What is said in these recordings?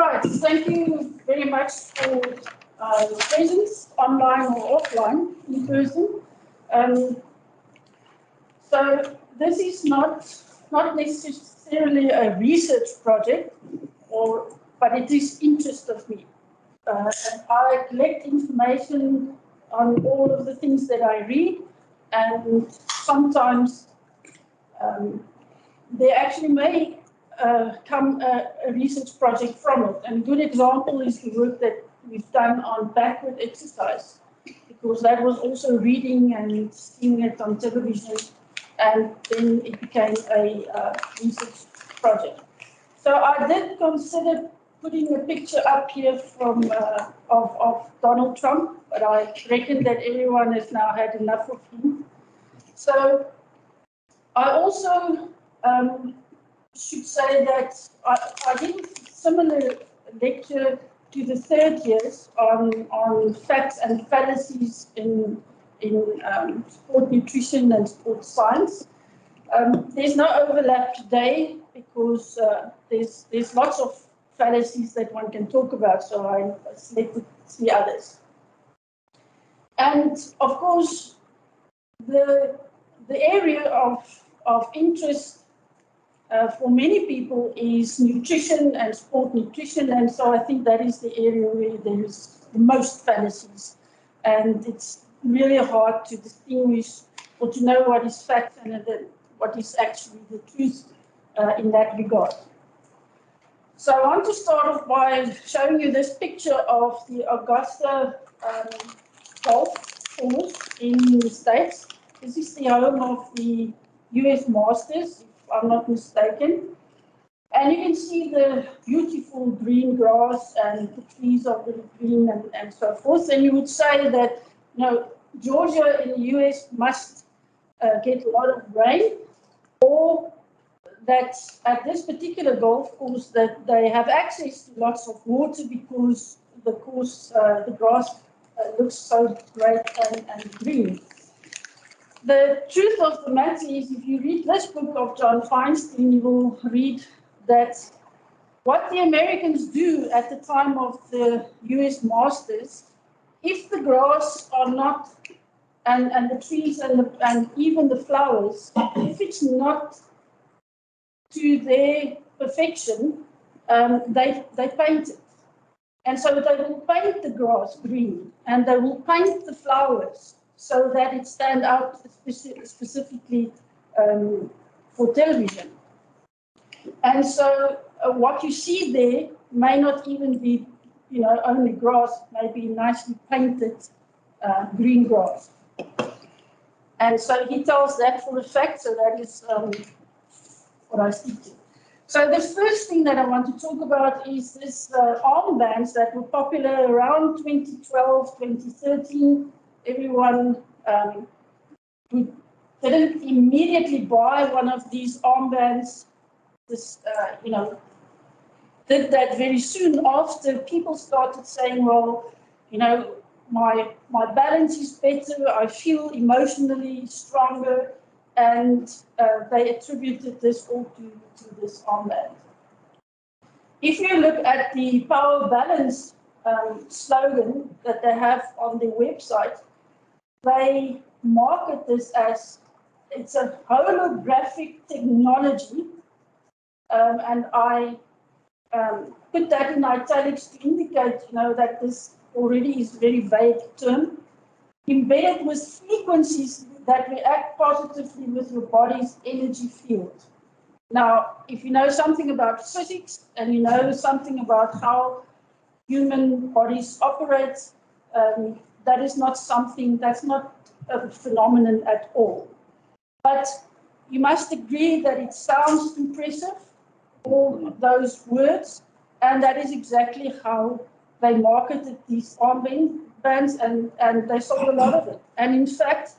right, thank you very much for your presence, online or offline, in person. So this is not necessarily a research project, but it is interest of me. And I collect information on all of the things that I read, and sometimes there actually may come a research project from it. And a good example is the work that we've done on backward exercise, because that was also reading and seeing it on television, and then it became a research project. So I did consider putting a picture up here from of Donald Trump, but I reckon that everyone has now had enough of him. So I also should say that I did a similar lecture to the third years on facts and fallacies in sport nutrition and sports science. There's no overlap today because there's lots of fallacies that one can talk about, so I selected 3 others. And of course, the area of interest for many people is nutrition and sport nutrition, and so I think that is the area where there is the most fallacies, and it's really hard to distinguish or to know what is fact and what is actually the truth in that regard. So I want to start off by showing you this picture of the Augusta golf course in the States. This is the home of the US Masters, if I'm not mistaken. And you can see the beautiful green grass and the trees of the green and so forth. And you would say that, you know, Georgia in the US must get a lot of rain, or that at this particular golf course that they have access to lots of water because the course, the grass looks so great and green. The truth of the matter is, if you read this book of John Feinstein, you will read that what the Americans do at the time of the US Masters, if the grass are not, and the trees and even the flowers, if it's not to their perfection, they paint it. And so they will paint the grass green, and they will paint the flowers so that it stands out specifically for television. And so what you see there may not even be, you know, only grass, maybe nicely painted green grass. And so he tells that for a fact, so that is what I stick to. So the first thing that I want to talk about is this armbands that were popular around 2012, 2013. Everyone who didn't immediately buy one of these armbands, you know, did that very soon after people started saying, well, you know, my balance is better, I feel emotionally stronger, and they attributed this all to this armband. If you look at the Power Balance slogan that they have on their website, they market this as it's a holographic technology, and I put that in italics to indicate, you know, that this already is a very vague term, embedded with frequencies that react positively with your body's energy field. Now, if you know something about physics and you know something about how human bodies operate, that is not something, that's not a phenomenon at all. But you must agree that it sounds impressive, all those words, and that is exactly how they marketed these armbands, and they sold a lot of it. And in fact,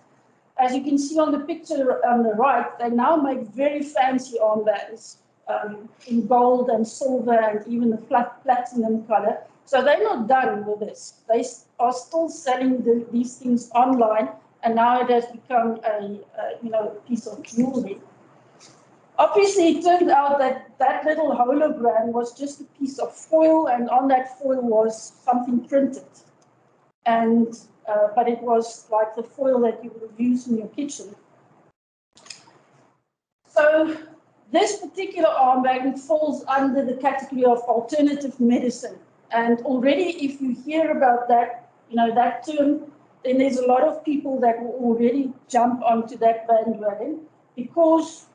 as you can see on the picture on the right, they now make very fancy armbands in gold and silver and even the platinum color. So they're not done with this. They are still selling these things online, and now it has become a piece of jewelry. Obviously, it turned out that that little hologram was just a piece of foil, and on that foil was something printed. And but it was like the foil that you would use in your kitchen. So this particular armband falls under the category of alternative medicine. And already, if you hear about that, that term, then there's a lot of people that will already jump onto that bandwagon, because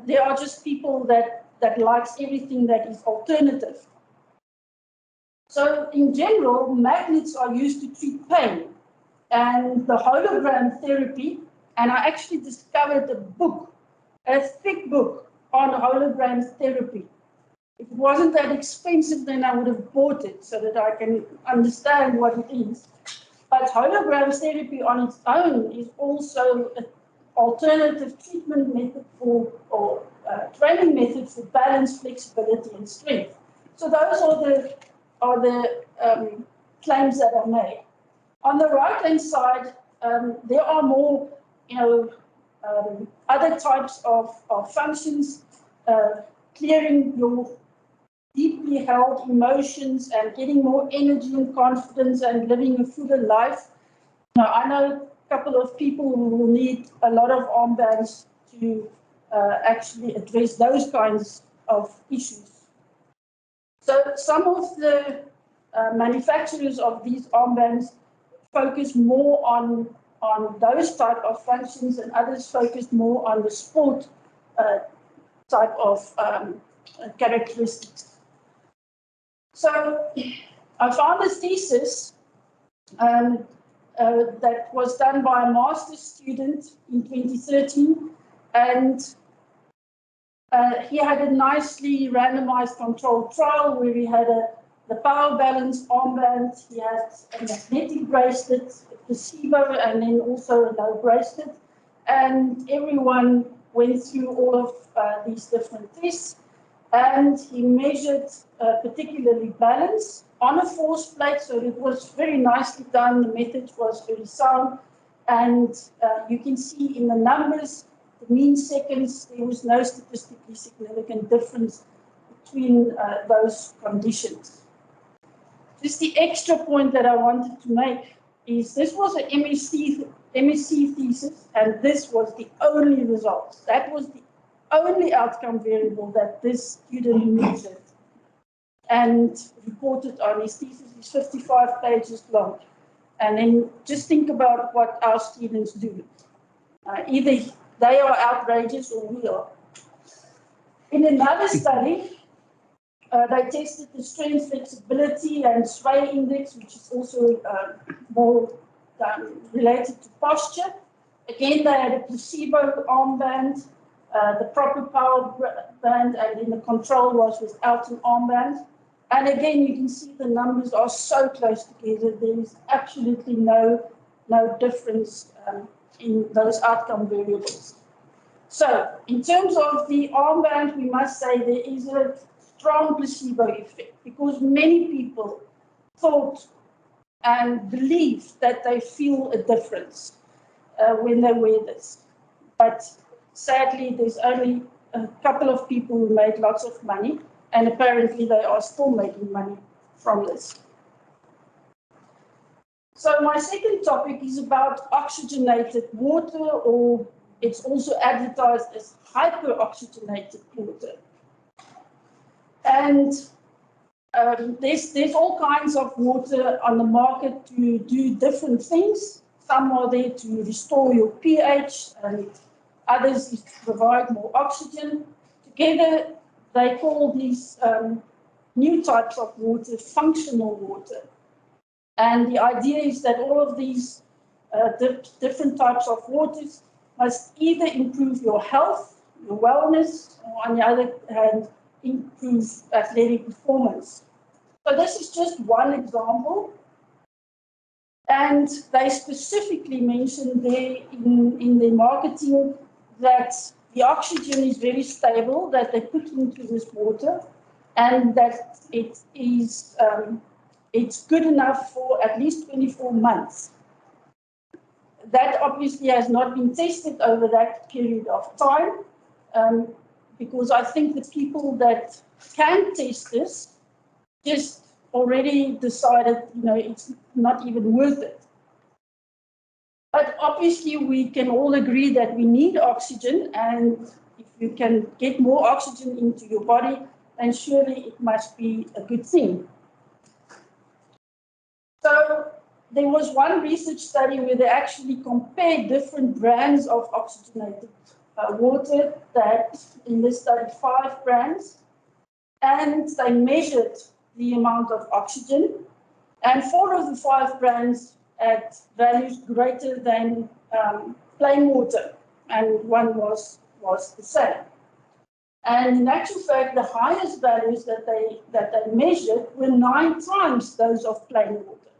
there are just people that likes everything that is alternative. So in general, magnets are used to treat pain, and the hologram therapy, and I actually discovered a book, a thick book on hologram therapy. If it wasn't that expensive, then I would have bought it so that I can understand what it is. But hologram therapy on its own is also an alternative treatment method or training method for balance, flexibility, and strength. So those are the claims that are made. On the right-hand side, there are more, other types of functions, clearing your deeply held emotions and getting more energy and confidence and living a fuller life. Now, I know a couple of people who will need a lot of armbands to actually address those kinds of issues. So some of the manufacturers of these armbands focus more on those type of functions, and others focus more on the sport type of characteristics. So I found a thesis that was done by a master's student in 2013, and he had a nicely randomized controlled trial where he had the power balance armband, he had a magnetic bracelet, a placebo, and then also a no bracelet. And everyone went through all of these different tests, and he measured particularly balance on a force plate, so it was very nicely done. The method was very sound, and you can see in the numbers, the mean seconds, there was no statistically significant difference between those conditions. Just the extra point that I wanted to make is this was an MSc thesis, and this was the only results. That was the only outcome variable that this student measured and reported on. His thesis is 55 pages long. And then just think about what our students do. Either they are outrageous or we are. In another study, they tested the strength, flexibility, and sway index, which is also more related to posture. Again, they had a placebo armband, the proper power band, and then the control was without an armband. And again, you can see the numbers are so close together. There is absolutely no difference in those outcome variables. So, in terms of the armband, we must say there is a strong placebo effect, because many people thought and believe that they feel a difference when they wear this. But sadly, there's only a couple of people who made lots of money, and apparently they are still making money from this. So my second topic is about oxygenated water, or it's also advertised as hyperoxygenated water. And there's all kinds of water on the market to do different things. Some are there to restore your pH, and others is to provide more oxygen. Together, they call these new types of water functional water. And the idea is that all of these different types of waters must either improve your health, your wellness, or on the other hand, improve athletic performance. So this is just one example. And they specifically mentioned there in their marketing that the oxygen is very stable that they put into this water, and that it is it's good enough for at least 24 months. That obviously has not been tested over that period of time, because I think the people that can test this just already decided, it's not even worth it. But obviously, we can all agree that we need oxygen, and if you can get more oxygen into your body, then surely it must be a good thing. So there was one research study where they actually compared different brands of oxygenated water, that in this study 5 brands, and they measured the amount of oxygen, and 4 of the 5 brands at values greater than plain water, and 1 was the same. And in actual fact, the highest values that they measured were 9 times those of plain water.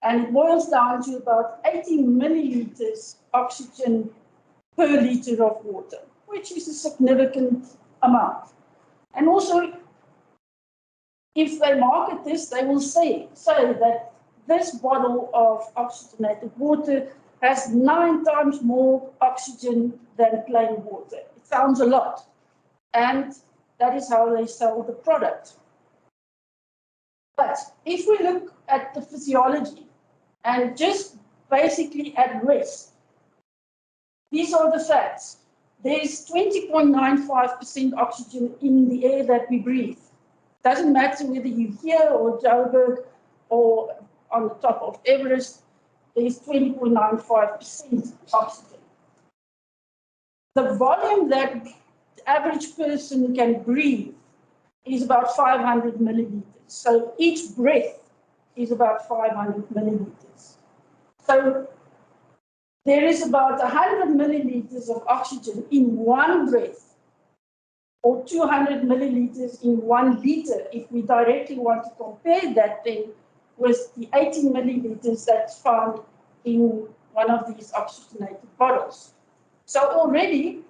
And it boils down to about 80 milliliters oxygen per liter of water, which is a significant amount. And also, if they market this, they will say that this bottle of oxygenated water has 9 times more oxygen than plain water. It sounds a lot. And that is how they sell the product. But if we look at the physiology and just basically at rest, these are the facts. There's 20.95% oxygen in the air that we breathe. Doesn't matter whether you're here or Joburg or on the top of Everest, there's 20.95% oxygen. The volume that the average person can breathe is about 500 milliliters. So each breath is about 500 milliliters. So there is about 100 milliliters of oxygen in one breath, or 200 milliliters in 1 liter, if we directly want to compare that then with the 80 milliliters that's found in one of these oxygenated bottles. So already,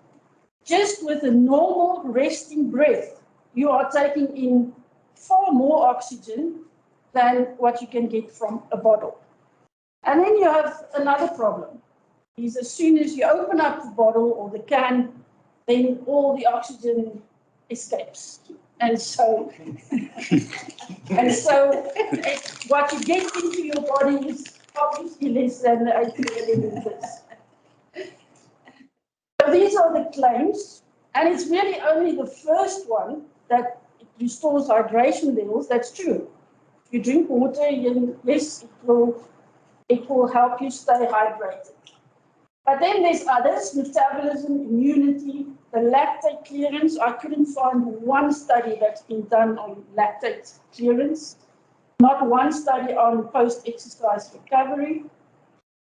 just with a normal resting breath, you are taking in far more oxygen than what you can get from a bottle. And then you have another problem, is as soon as you open up the bottle or the can, then all the oxygen escapes. And so, what you get into your body is obviously less than the 80 milliliters. So these are the claims, and it's really only the first one that it restores hydration levels. That's true. If you drink water, yes, it will help you stay hydrated. But then there's others: metabolism, immunity, the lactate clearance. I couldn't find one study that's been done on lactate clearance, not one study on post-exercise recovery.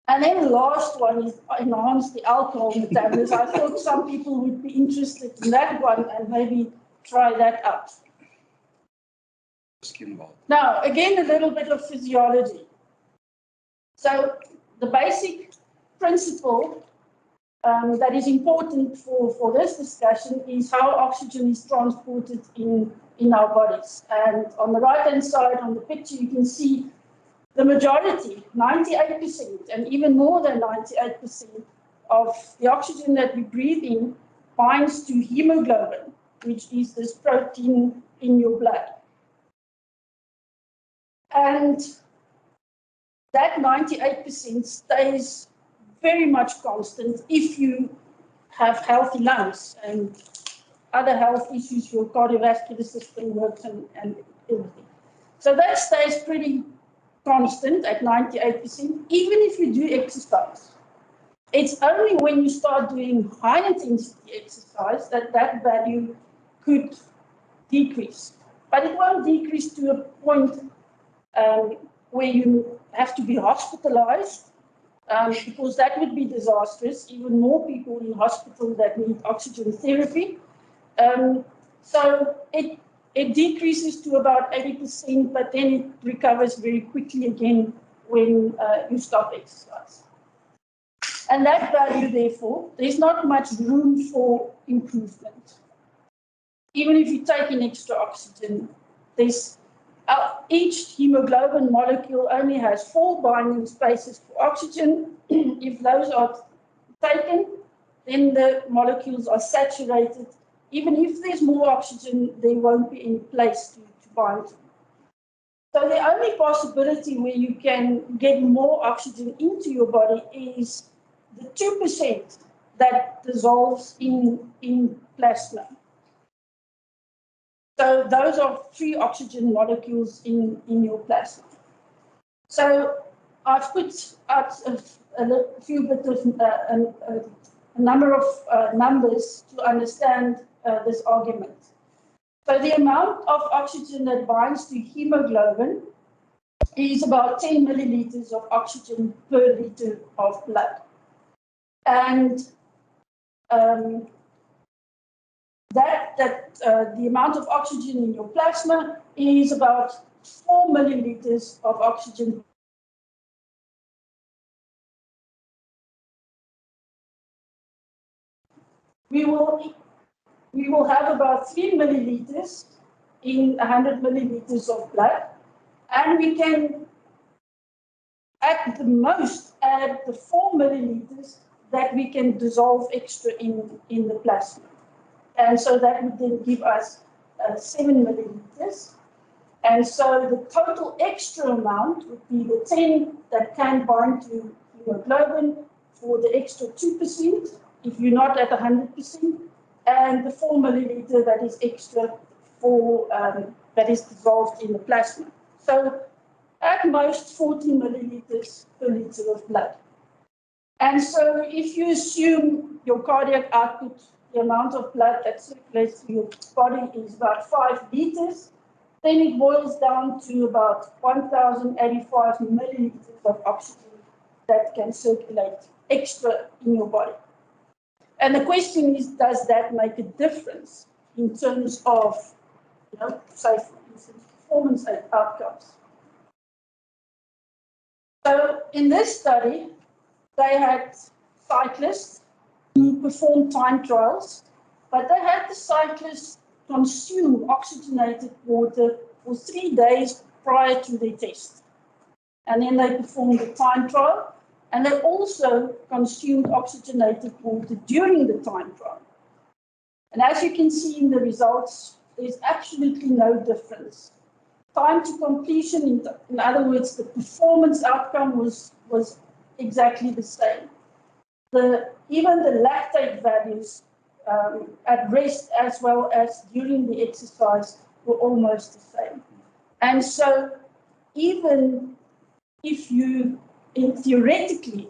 And then the last one is enhance the alcohol metabolism. I thought some people would be interested in that one and maybe try that out. Now, again, a little bit of physiology. So the basic principle that is important for this discussion is how oxygen is transported in our bodies. And on the right-hand side on the picture, you can see the majority, 98%, and even more than 98% of the oxygen that we breathe in binds to hemoglobin, which is this protein in your blood. And that 98% stays very much constant if you have healthy lungs and other health issues, your cardiovascular system works and everything. So that stays pretty constant at 98%, even if you do exercise. It's only when you start doing high intensity exercise that that value could decrease. But it won't decrease to a point where you have to be hospitalized, because that would be disastrous. Even more people in hospital that need oxygen therapy. So it decreases to about 80%, but then it recovers very quickly again when you stop exercise. And that value, therefore, there's not much room for improvement. Even if you take in extra oxygen, each hemoglobin molecule only has 4 binding spaces for oxygen. If those are taken, then the molecules are saturated. Even if there's more oxygen, there won't be any place to bind to. So the only possibility where you can get more oxygen into your body is the 2% that dissolves in plasma. So those are free oxygen molecules in your plasma. So I've put out a few bit of a number of numbers to understand this argument. So the amount of oxygen that binds to hemoglobin is about 10 milliliters of oxygen per liter of blood. And the amount of oxygen in your plasma is about 4 milliliters of oxygen. We will have about 3 milliliters in 100 milliliters of blood, and we can at the most add the 4 milliliters that we can dissolve extra in the plasma. And so that would then give us 7 milliliters. And so the total extra amount would be the 10 that can bind to hemoglobin for the extra 2%, if you're not at 100%, and the 4 milliliter that is extra for that is dissolved in the plasma. So at most 40 milliliters per liter of blood. And so if you assume your cardiac output, the amount of blood that circulates through your body is about 5 liters, then it boils down to about 1,085 milliliters of oxygen that can circulate extra in your body. And the question is, does that make a difference in terms of, say, for instance, performance outcomes? So in this study, they had cyclists who performed time trials, but they had the cyclists consume oxygenated water for 3 days prior to their test. And then they performed the time trial, and they also consumed oxygenated water during the time trial. And as you can see in the results, there's absolutely no difference. Time to completion, in other words, the performance outcome was exactly the same. Even the lactate values at rest as well as during the exercise were almost the same. And so even if theoretically,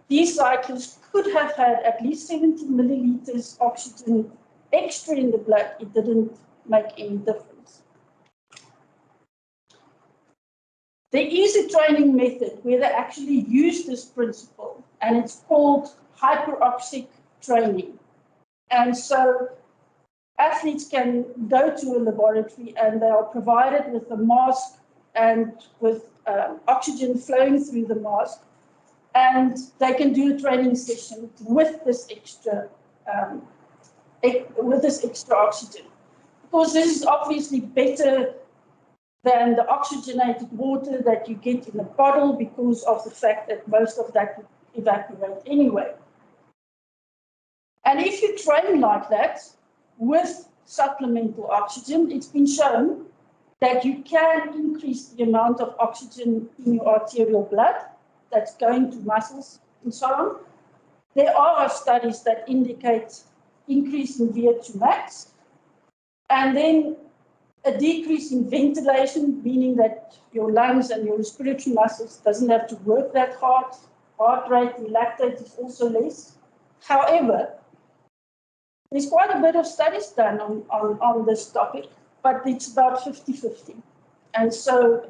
these cyclists could have had at least 70 milliliters oxygen extra in the blood, it didn't make any difference. There is a training method where they actually use this principle, and it's called hyperoxic training. And so athletes can go to a laboratory and they are provided with a mask and with oxygen flowing through the mask, and they can do a training session with this extra oxygen. Because this is obviously better than the oxygenated water that you get in a bottle, because of the fact that most of that would evaporate anyway. And if you train like that with supplemental oxygen, it's been shown that you can increase the amount of oxygen in your arterial blood that's going to muscles and so on. There are studies that indicate increase in VO2 max, and then a decrease in ventilation, meaning that your lungs and your respiratory muscles doesn't have to work that hard. Heart rate and lactate is also less. However, there's quite a bit of studies done on this topic, but it's about 50-50. And so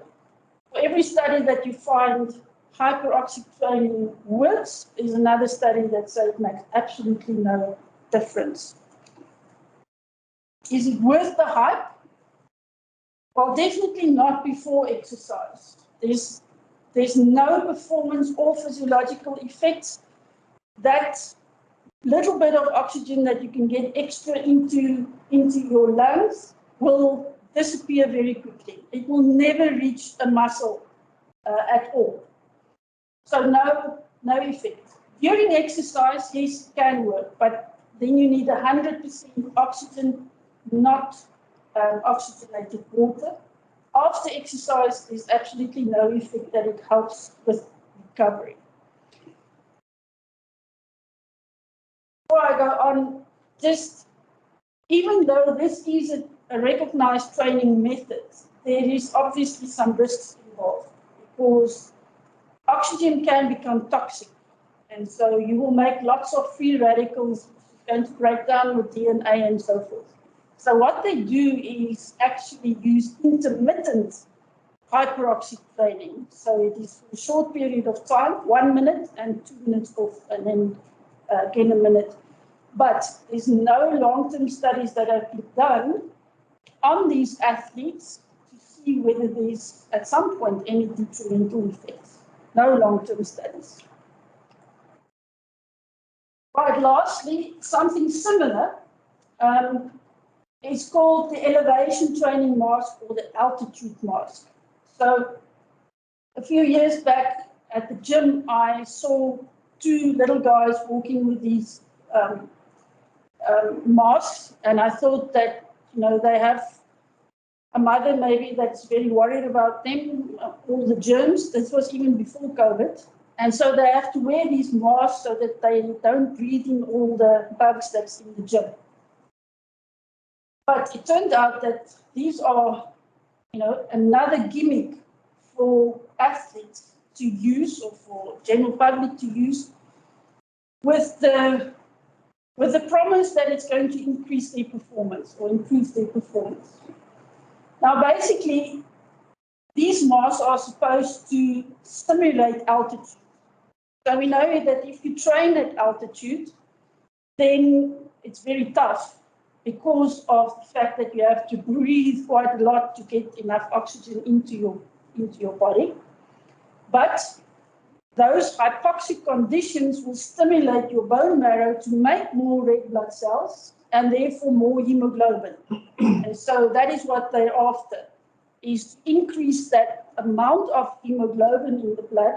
for every study that you find hyperoxic training works, is another study that says it makes absolutely no difference. Is it worth the hype? Well, definitely not before exercise. There's no performance or physiological effects. That little bit of oxygen that you can get extra into your lungs will disappear very quickly. It will never reach a muscle at all. So no effect. During exercise, yes, it can work, but then you need 100% oxygen, not oxygenated water. After exercise, there's absolutely no effect that it helps with recovery. Before I go on, just even though this is a recognized training method, there is obviously some risks involved because oxygen can become toxic. And so you will make lots of free radicals, which is going to break down with DNA and so forth. So what they do is actually use intermittent hyperoxic training. So it is for a short period of time, 1 minute and 2 minutes off, and then again a minute. But there's no long-term studies that have been done on these athletes to see whether there's at some point any detrimental effects. No long-term studies. Right, lastly, something similar is called the elevation training mask or the altitude mask. So a few years back at the gym, I saw 2 little guys walking with these masks, and I thought that, you know, they have a mother maybe that's very worried about them, all the germs. This was even before COVID. And so they have to wear these masks so that they don't breathe in all the bugs that's in the gym. But it turned out that these are, you know, another gimmick for athletes to use or for general public to use with the promise that it's going to increase their performance or improve their performance. Now, basically, these masks are supposed to stimulate altitude. So we know that if you train at altitude, then it's very tough because of the fact that you have to breathe quite a lot to get enough oxygen into your body. But those hypoxic conditions will stimulate your bone marrow to make more red blood cells and therefore more hemoglobin. And so that is what they're after, is to increase that amount of hemoglobin in the blood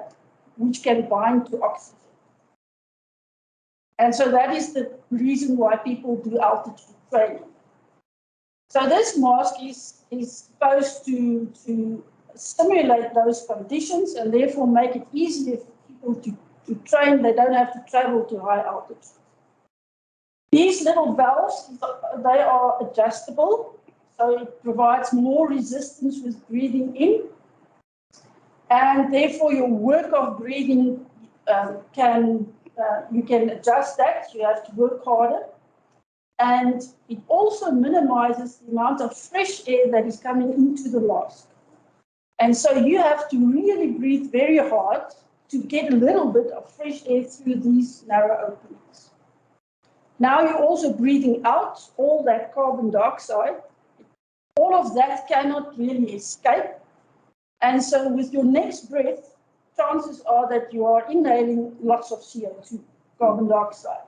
which can bind to oxygen. And so that is the reason why people do altitude training. So this mask is supposed to stimulate those conditions and therefore make it easier for people to train. They don't have to travel to high altitude. These little valves, they are adjustable, so it provides more resistance with breathing in. And therefore, your work of breathing you can adjust that. You have to work harder. And it also minimizes the amount of fresh air that is coming into the mask. And so you have to really breathe very hard to get a little bit of fresh air through these narrow openings. Now you're also breathing out all that carbon dioxide. All of that cannot really escape. And so with your next breath, chances are that you are inhaling lots of CO2, carbon dioxide.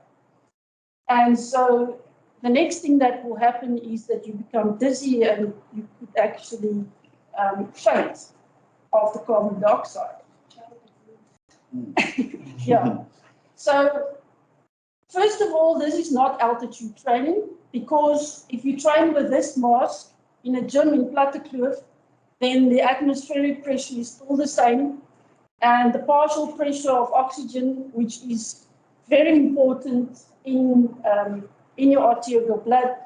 And so the next thing that will happen is that you become dizzy and you could actually faint of the carbon dioxide. Yeah. So first of all, this is not altitude training, because if you train with this mask in a gym in Plattekloof, then the atmospheric pressure is still the same, and the partial pressure of oxygen, which is very important in your arterial blood,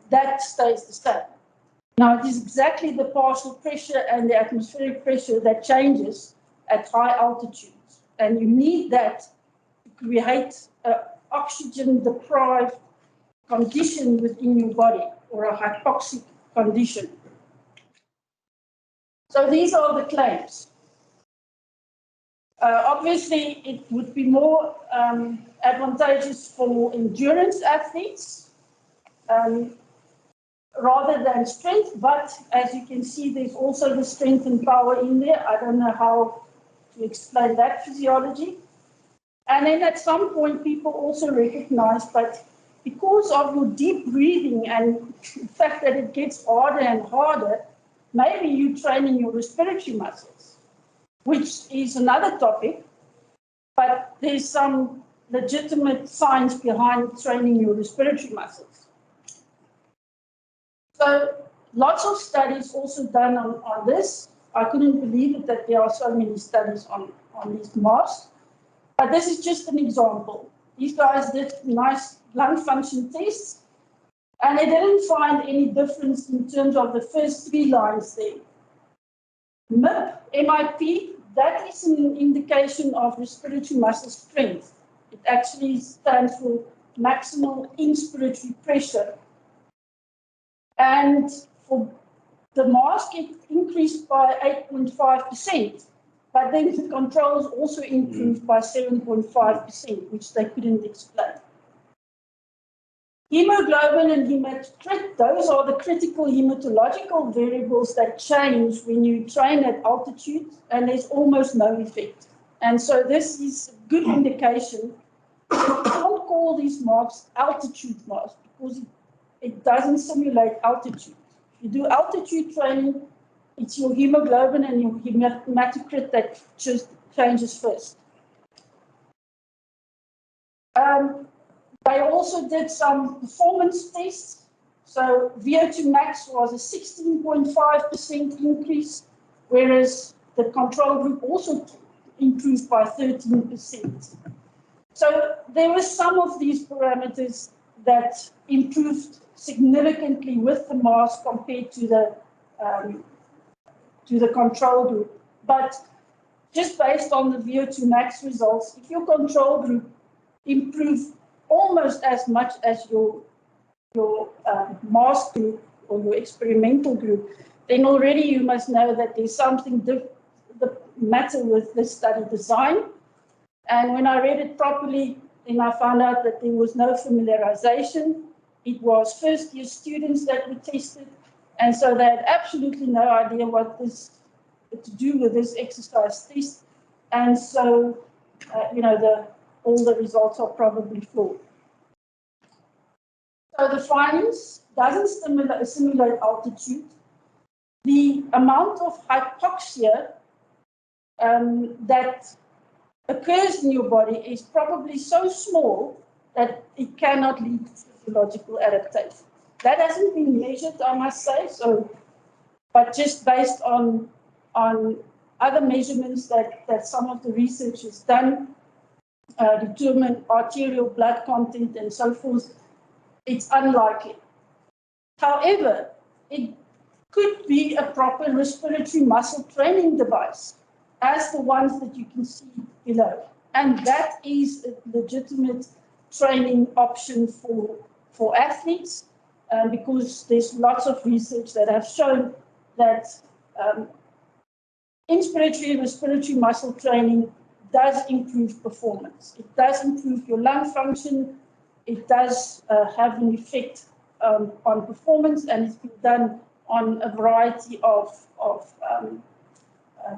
that stays the same. Now, it is exactly the partial pressure and the atmospheric pressure that changes at high altitudes, and you need that to create an oxygen-deprived condition within your body, or a hypoxic condition. So these are the claims. Obviously, it would be more advantageous for endurance athletes rather than strength, but as you can see, there's also the strength and power in there. I don't know how to explain that physiology. And then at some point, people also recognize that because of your deep breathing and the fact that it gets harder and harder, maybe you're training your respiratory muscles, which is another topic. but there's some legitimate science behind training your respiratory muscles. So lots of studies also done on this. I couldn't believe it that there are so many studies on these masks. But this is just an example. These guys did nice lung function tests, and they didn't find any difference in terms of the first 3 lines there. MIP, that is an indication of respiratory muscle strength. It actually stands for maximal inspiratory pressure. And for the mask, it increased by 8.5%, but then the controls also improved by 7.5%, which they couldn't explain. Hemoglobin and hematocrit, those are the critical hematological variables that change when you train at altitude, and there's almost no effect. And so this is a good indication. You can't call these masks altitude masks because it doesn't simulate altitude. If you do altitude training, it's your hemoglobin and your hematocrit that just changes first. They also did some performance tests. So VO2 max was a 16.5% increase, whereas the control group also improved by 13%. So there were some of these parameters that improved significantly with the mask compared to the control group. But just based on the VO2 max results, if your control group improved almost as much as your mask group or your experimental group, then already you must know that there's something the matter with the study design. And when I read it properly, then I found out that there was no familiarization. It was first-year students that were tested, and so they had absolutely no idea what to do with this exercise test. And so, all the results are probably flawed. So the findings doesn't simulate altitude. The amount of hypoxia that occurs in your body is probably so small that it cannot lead to physiological adaptation. That hasn't been measured, I must say, but just based on other measurements that some of the research has done, determine arterial blood content and so forth, it's unlikely. However, it could be a proper respiratory muscle training device, as the ones that you can see below. And that is a legitimate training option for athletes, because there's lots of research that have shown that inspiratory and respiratory muscle training does improve performance. It does improve your lung function. It does have an effect on performance, and it's been done on a variety of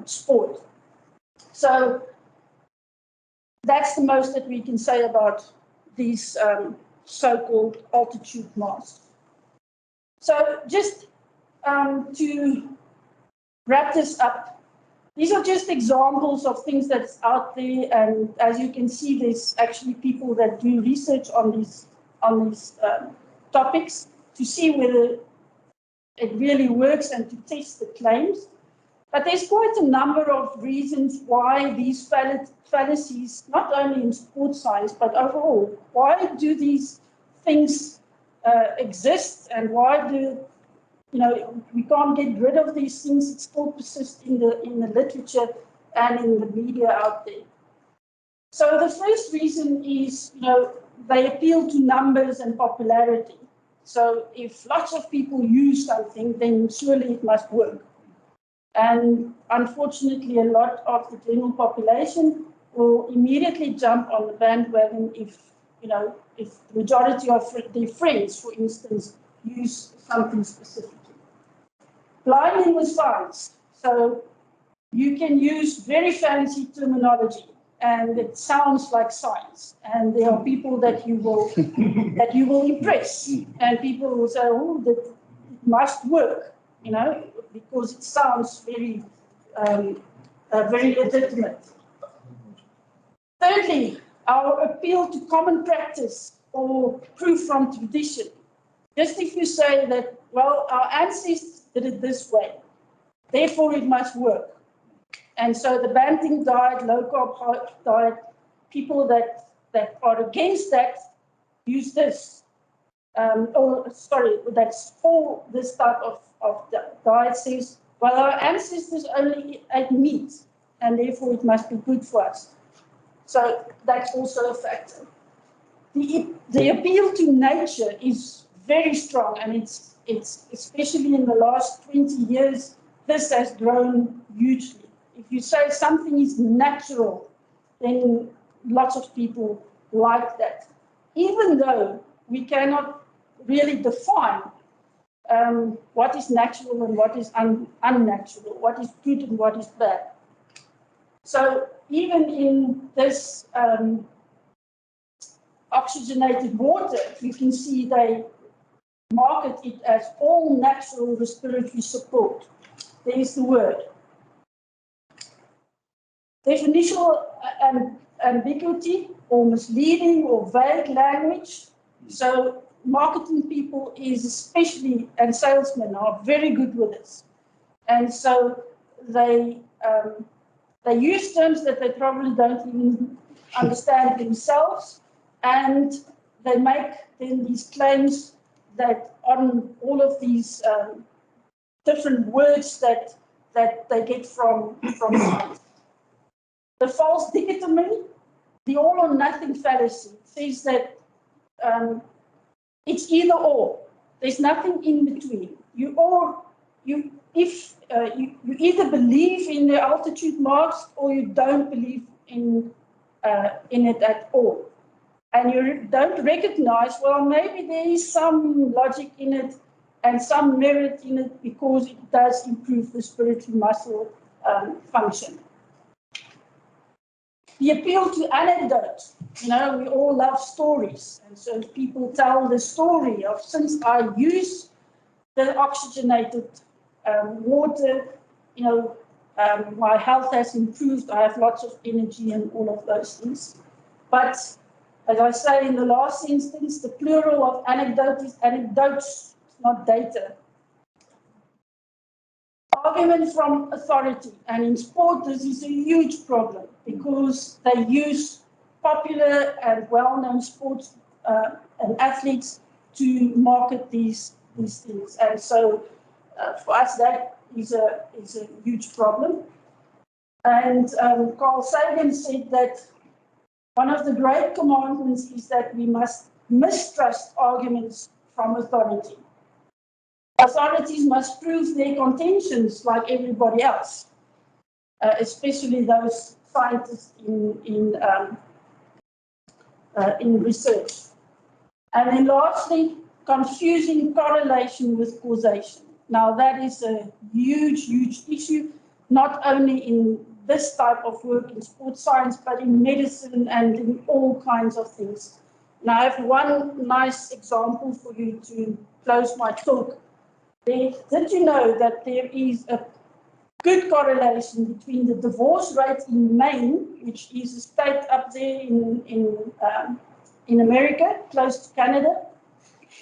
sport. So that's the most that we can say about these so-called altitude masks. So just to wrap this up, these are just examples of things that's out there, and as you can see, there's actually people that do research on these topics to see whether it really works and to test the claims. But there's quite a number of reasons why these fallacies, not only in sports science, but overall, why do these things exist, and why do we can't get rid of these things? It still persists in the literature and in the media out there. So the first reason is, they appeal to numbers and popularity. So if lots of people use something, then surely it must work. And unfortunately, a lot of the general population will immediately jump on the bandwagon if the majority of their friends, for instance, use something specifically. Blinding with science. So you can use very fancy terminology, and it sounds like science. And there are people that you will impress, and people will say, "Oh, that it must work," because it sounds very, very legitimate. Thirdly, our appeal to common practice or proof from tradition. Just if you say that, well, our ancestors did it this way, therefore it must work. And so the Banting diet, low-carb diet, people that are against that use this. That's for this type of diet says, well, our ancestors only ate meat, and therefore it must be good for us. So that's also a factor. The appeal to nature is very strong, and it's especially in the last 20 years, this has grown hugely. If you say something is natural, then lots of people like that. Even though we cannot really define what is natural and what is unnatural, what is good and what is bad. So even in this oxygenated water, you can see they market it as all natural respiratory support. There's the word. Definitional ambiguity or misleading or vague language. So marketing people is especially, and salesmen are very good with this. And so they use terms that they probably don't even understand themselves, and they make then these claims that on all of these different words that they get from science. The false dichotomy, the all or nothing fallacy, says that it's either or. There's nothing in between. You either believe in the altitude marks or you don't believe in it at all. And you don't recognize, well, maybe there is some logic in it and some merit in it because it does improve respiratory muscle function. The appeal to anecdote. We all love stories. And so people tell the story of, since I use the oxygenated water, my health has improved, I have lots of energy and all of those things. But as I say in the last instance, the plural of anecdote is anecdotes, it's not data. Argument from authority, and in sport this is a huge problem because they use popular and well-known sports and athletes to market these things, and so for us that is a huge problem. And Carl Sagan said that one of the great commandments is that we must mistrust arguments from authority. Authorities must prove their contentions like everybody else, especially those scientists in research. And then lastly, confusing correlation with causation. Now that is a huge, huge issue, not only in this type of work in sports science, but in medicine and in all kinds of things. Now I have one nice example for you to close my talk. Did you know that there is a good correlation between the divorce rate in Maine, which is a state up there in America, close to Canada,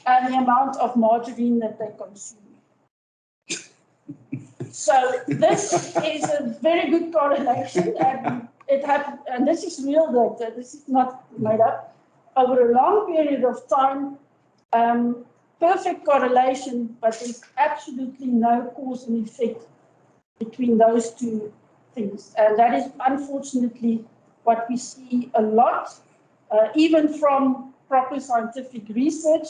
and the amount of margarine that they consume? So this is a very good correlation, and it happened, and this is real data. This is not made up. Over a long period of time, perfect correlation, but there's absolutely no cause and effect between those two things. And that is unfortunately what we see a lot, even from proper scientific research,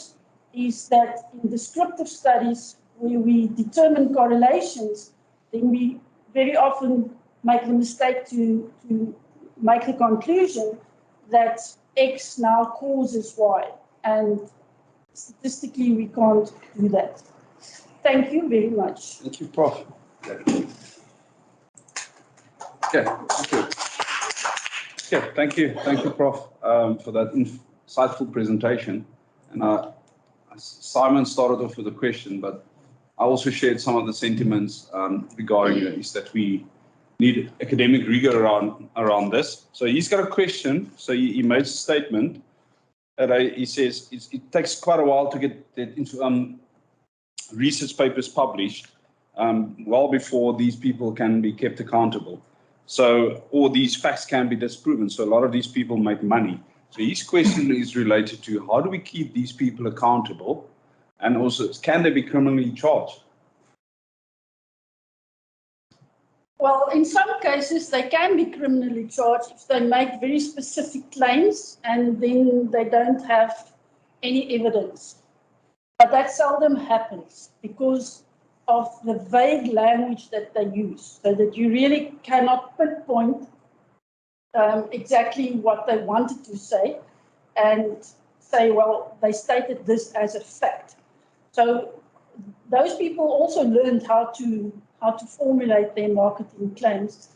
is that in descriptive studies where we determine correlations, then we very often make the mistake to make the conclusion that X now causes Y. And statistically, we can't do that. Thank you very much. Thank you, Prof. Okay, thank you. Okay, thank you, Prof, for that insightful presentation. And Simon started off with a question, but I also shared some of the sentiments regarding is that we need academic rigor around this. So he's got a question. So he made a statement that he says it takes quite a while to get into research papers published, well before these people can be kept accountable. So all these facts can be disproven. So a lot of these people make money. So his question is related to how do we keep these people accountable, and also can they be criminally charged? Well, in some cases, they can be criminally charged if they make very specific claims and then they don't have any evidence. But that seldom happens because of the vague language that they use, so that you really cannot pinpoint exactly what they wanted to say and say, well, they stated this as a fact. So those people also learned how to formulate their marketing claims.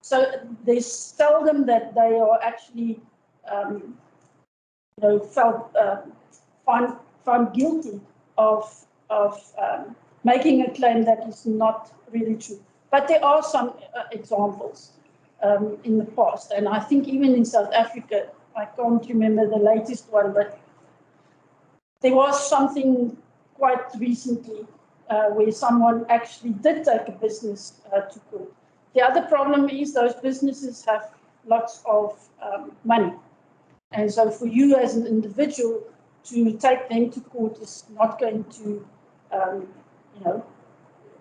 So there's seldom that they are actually found guilty of making a claim that is not really true. But there are some examples in the past, and I think even in South Africa, I can't remember the latest one, but there was something quite recently where someone actually did take a business to court. The other problem is those businesses have lots of money. And so for you as an individual to take them to court is not going to,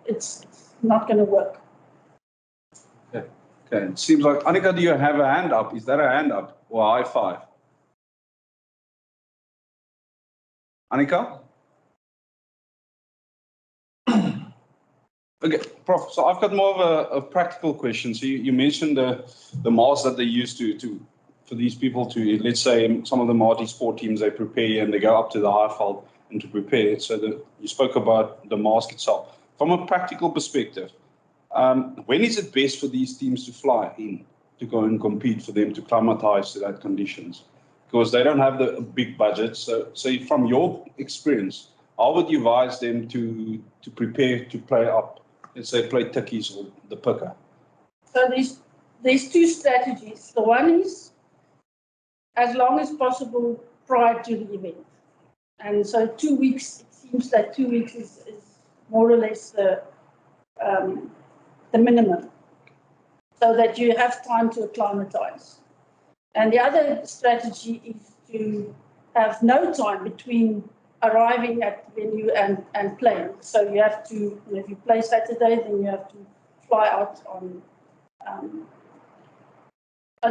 it's not going to work. Okay. Okay. It seems like, Annika, do you have a hand up? Is that a hand up or a high five? Annika? Okay, Prof. So I've got more of a practical question. So you mentioned the masks that they use for these people to, let's say, some of the multi-sport teams, they prepare and they go up to the Highveld and to prepare. So you spoke about the mask itself. From a practical perspective, when is it best for these teams to fly in to go and compete, for them to climatize to that conditions? Because they don't have the big budget. So from your experience, how would you advise them to prepare to play up? Let's say play Tikkies or the Picker. So there's two strategies. The one is as long as possible prior to the event. And so 2 weeks, it seems that 2 weeks is more or less the minimum, so that you have time to acclimatize. And the other strategy is to have no time between arriving at the venue and playing. So you have to, if you play Saturday, then you have to fly out on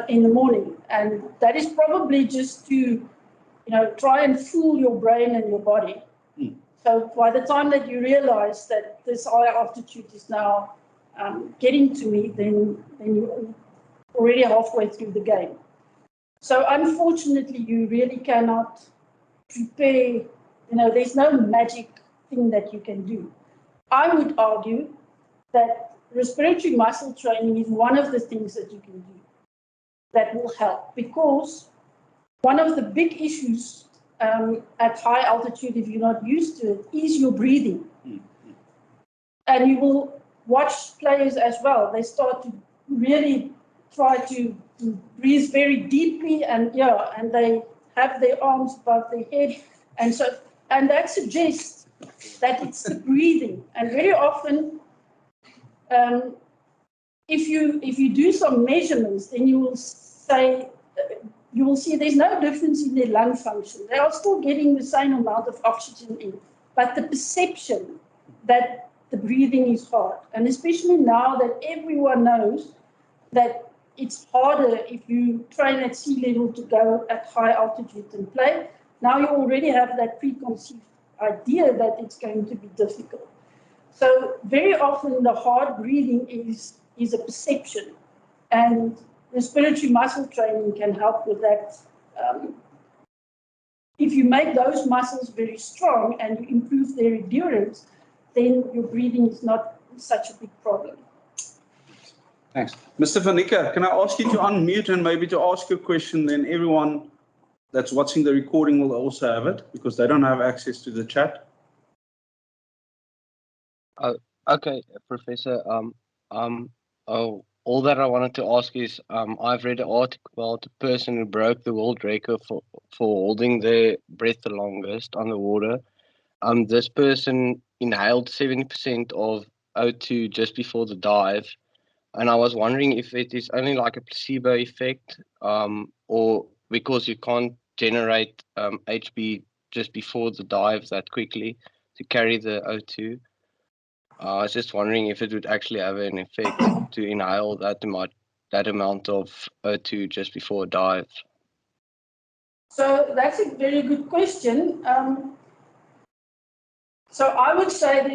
in the morning. And that is probably just to, try and fool your brain and your body. Mm. So by the time that you realize that this high altitude is now getting to me, then you're already halfway through the game. So unfortunately, you really cannot prepare. There's no magic thing that you can do. I would argue that respiratory muscle training is one of the things that you can do that will help, because one of the big issues at high altitude, if you're not used to it, is your breathing. Mm-hmm. And you will watch players as well. They start to really try to breathe very deeply, and they have their arms above their head. And that suggests that it's the breathing. And very often, if you do some measurements, then you will see there's no difference in their lung function. They are still getting the same amount of oxygen in, but the perception that the breathing is hard, and especially now that everyone knows that it's harder if you train at sea level to go at high altitude and play. Now you already have that preconceived idea that it's going to be difficult. So very often the hard breathing is a perception, and respiratory muscle training can help with that. If you make those muscles very strong and you improve their endurance, then your breathing is not such a big problem. Thanks. Mr. Van Niekerk, can I ask you to unmute and maybe to ask your question, then everyone that's watching the recording will also have it, because they don't have access to the chat. Okay, Professor. All that I wanted to ask is, I've read an article about the person who broke the world record for holding their breath the longest underwater. This person inhaled 70% of O2 just before the dive, and I was wondering if it is only like a placebo effect, or because you can't generate HB just before the dive that quickly to carry the O2. I was just wondering if it would actually have an effect to inhale that amount of O2 just before a dive. So that's a very good question. So I would say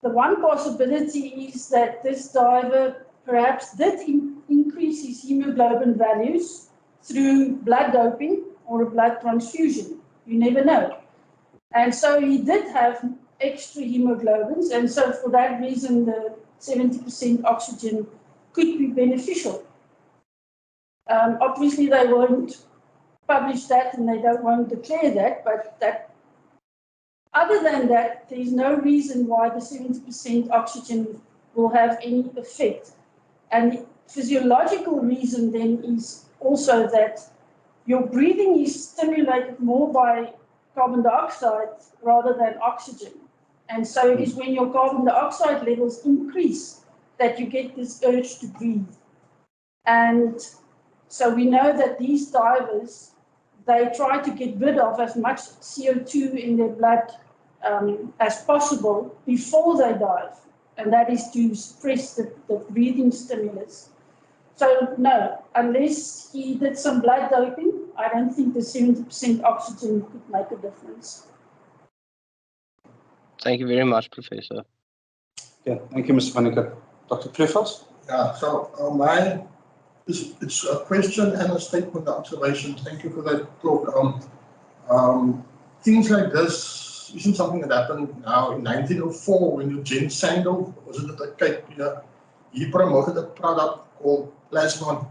the one possibility is that this diver perhaps did increase his hemoglobin values through blood doping or a blood transfusion. You never know. And so he did have extra hemoglobins, and so for that reason, the 70% oxygen could be beneficial. Obviously, they won't publish that and won't declare that, but other than that, there is no reason why the 70% oxygen will have any effect. And the physiological reason then is also that your breathing is stimulated more by carbon dioxide rather than oxygen. And so it is when your carbon dioxide levels increase that you get this urge to breathe. And so we know that these divers, they try to get rid of as much CO2 in their blood as possible before they dive. And that is to suppress the breathing stimulus. So no, unless he did some blood doping, I don't think the 70% oxygen could make a difference. Thank you very much, Professor. Yeah, thank you, Mr. Van Niekerk. Dr. Clifford? Yeah, so it's a question and a statement observation. Thank you for that talk. Things like this isn't something that happened now. In 1904, when Eugene Sandel, was it at Cape, he promoted a product called Plasmon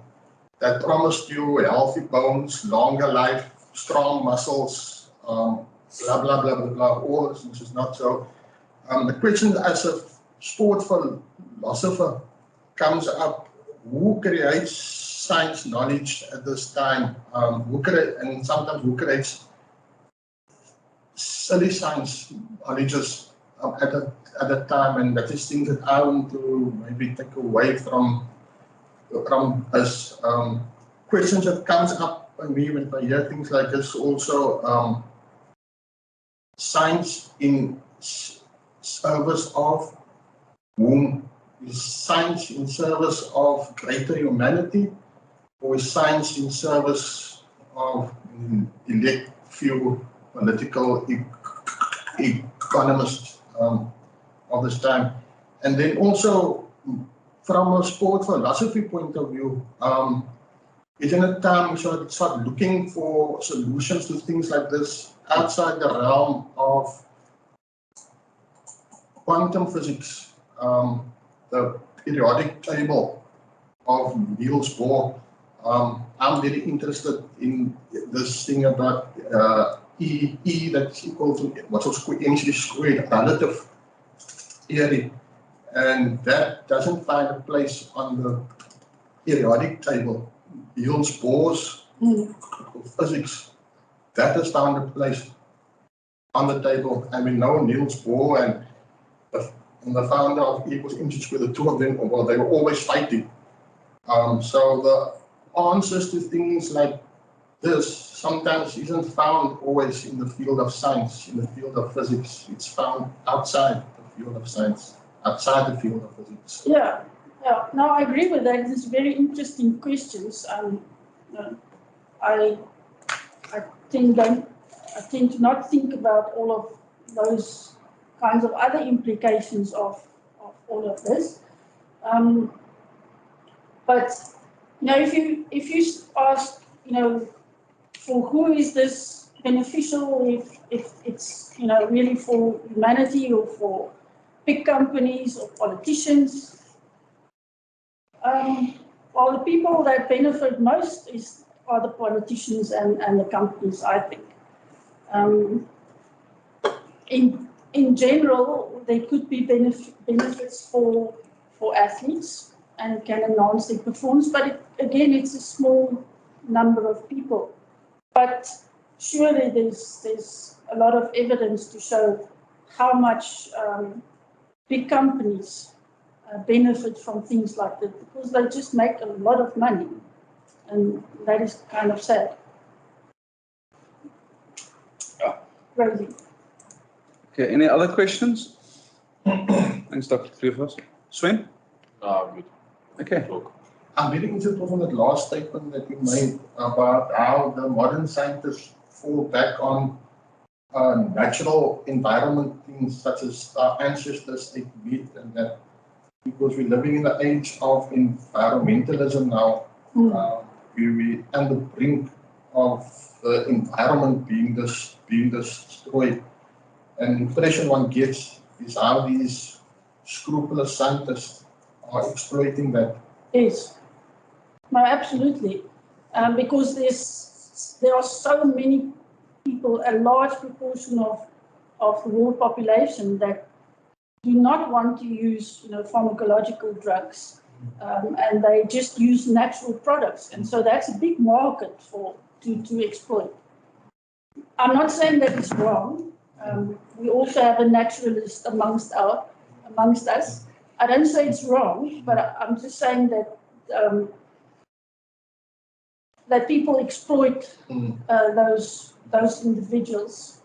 that promised you healthy bones, longer life, strong muscles, blah, blah, blah, blah, blah. All this, which is not so. The question as a sport philosopher comes up, who creates science knowledge at this time? And sometimes who creates silly science knowledges at that time? And that is things that I want to maybe take away from us. Questions that comes up by me when I hear things like this also, science in service of whom? Is science in service of greater humanity, or is science in service of elect few political economists of this time? And then also, from a sport philosophy point of view, isn't it time we should start looking for solutions to things like this outside the realm of quantum physics? The periodic table of Niels Bohr. I'm very interested in this thing about E that's equal to what's mc squared relative theory, and that doesn't find a place on the periodic table. Niels Bohr's physics, that has found a place on the table, and we know Niels Bohr and the founder of E equals mc squared, the two of them, well, they were always fighting. So the answers to things like this sometimes isn't found always in the field of science, in the field of physics. It's found outside the field of science, outside the field of physics. Yeah. No, I agree with that. It's very interesting questions. I tend to not think about all of those kinds of other implications of all of this. But if you ask, for who is this beneficial? If it's really for humanity or for big companies or politicians, well, the people that benefit most are the politicians and the companies, I think. In general, there could be benefits for for athletes and can enhance their performance. But again, it's a small number of people. But surely there's a lot of evidence to show how much big companies benefit from things like that, because they just make a lot of money, and that is kind of sad. Yeah. Crazy. Okay, any other questions? Thanks, Dr. Kleefers. Sven? Good. Okay. I'm very interested on that last statement that you made about how the modern scientists fall back on natural environment things such as our ancestors ate meat and that, because we're living in the age of environmentalism now. We're on the brink of the environment being destroyed. And the impression one gets is how these scrupulous scientists are exploiting that. Yes. No, absolutely. Because there are so many people, a large proportion of the world population that do not want to use, pharmacological drugs, and they just use natural products, and so that's a big market to exploit. I'm not saying that it's wrong. We also have a naturalist amongst us. I don't say it's wrong, but I'm just saying that that people exploit those individuals